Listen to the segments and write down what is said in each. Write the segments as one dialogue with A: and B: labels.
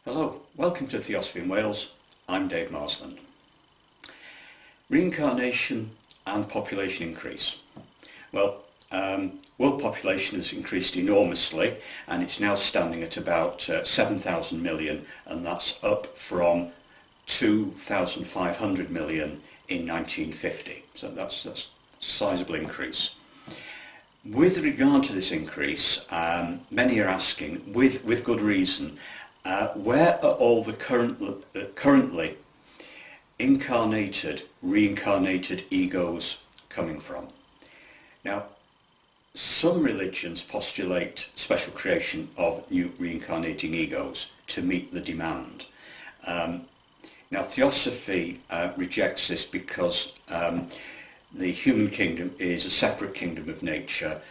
A: Hello, welcome to Theosophy in Wales. I'm Dave Marsland. Reincarnation and population increase. Well, world population has increased enormously and it's now standing at about 7,000 million, and that's up from 2,500 million in 1950. So that's a sizable increase. With regard to this increase, many are asking, with good reason, where are all the currently incarnated, reincarnated egos coming from? Now, some religions postulate special creation of new reincarnating egos to meet the demand. Now, Theosophy rejects this because the human kingdom is a separate kingdom of nature,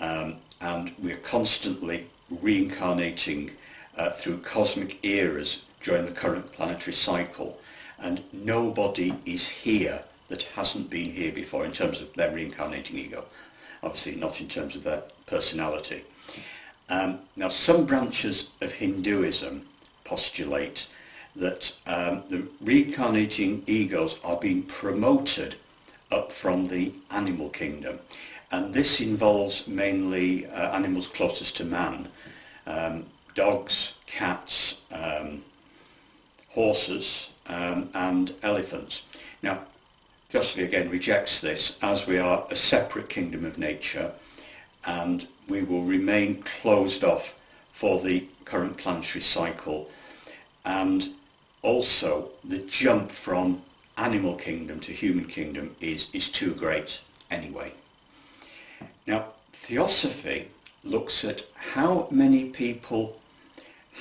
A: and we're constantly reincarnating through cosmic eras during the current planetary cycle, and nobody is here that hasn't been here before in terms of their reincarnating ego, obviously not in terms of their personality. Now, some branches of Hinduism postulate that the reincarnating egos are being promoted up from the animal kingdom, and this involves mainly animals closest to man, dogs, cats, horses, and elephants. Now, Theosophy again rejects this, as we are a separate kingdom of nature and we will remain closed off for the current planetary cycle, and also the jump from animal kingdom to human kingdom is too great anyway. Now, Theosophy looks at how many people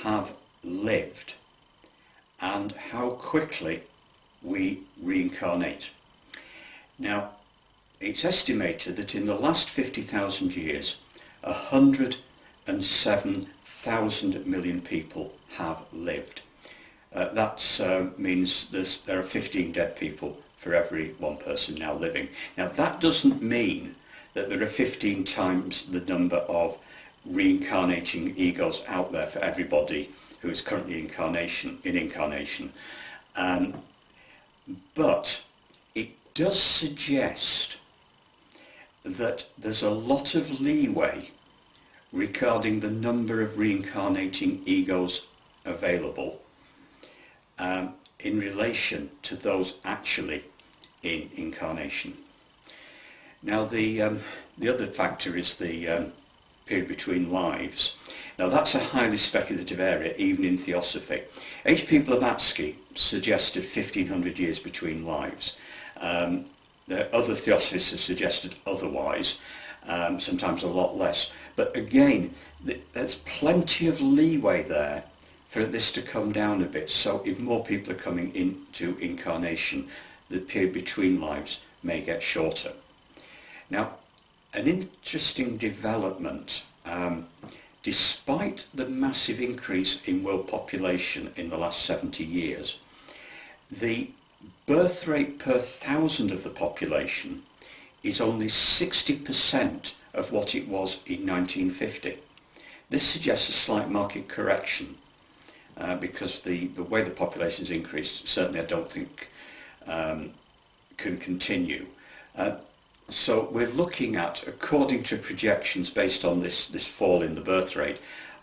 A: have lived and how quickly we reincarnate. Now, it's estimated that in the last 50,000 years, 107,000 million people have lived. That means there are 15 dead people for every one person now living. Now, that doesn't mean that there are 15 times the number of reincarnating egos out there for everybody who is currently in incarnation, but it does suggest that there's a lot of leeway regarding the number of reincarnating egos available in relation to those actually in incarnation. Now, the other factor is the period between lives. Now, that's a highly speculative area, even in Theosophy. H.P. Blavatsky suggested 1,500 years between lives. The other Theosophists have suggested otherwise, sometimes a lot less. But again, there's plenty of leeway there for this to come down a bit. So if more people are coming into incarnation, the period between lives may get shorter. Now, an interesting development, despite the massive increase in world population in the last 70 years, the birth rate per thousand of the population is only 60% of what it was in 1950. This suggests a slight market correction, because the way the population has increased, certainly I don't think can continue. So we're looking at, according to projections based on this fall in the birth rate,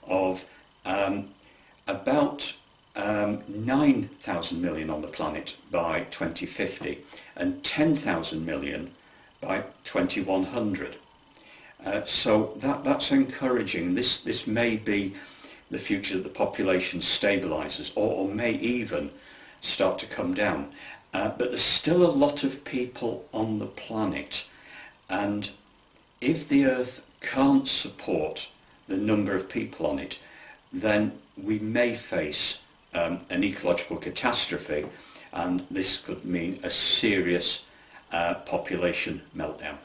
A: of about 9,000 million on the planet by 2050 and 10,000 million by 2100. So that's encouraging. This may be the future that the population stabilises, or may even start to come down. But there's still a lot of people on the planet, and if the Earth can't support the number of people on it, then we may face an ecological catastrophe, and this could mean a serious population meltdown.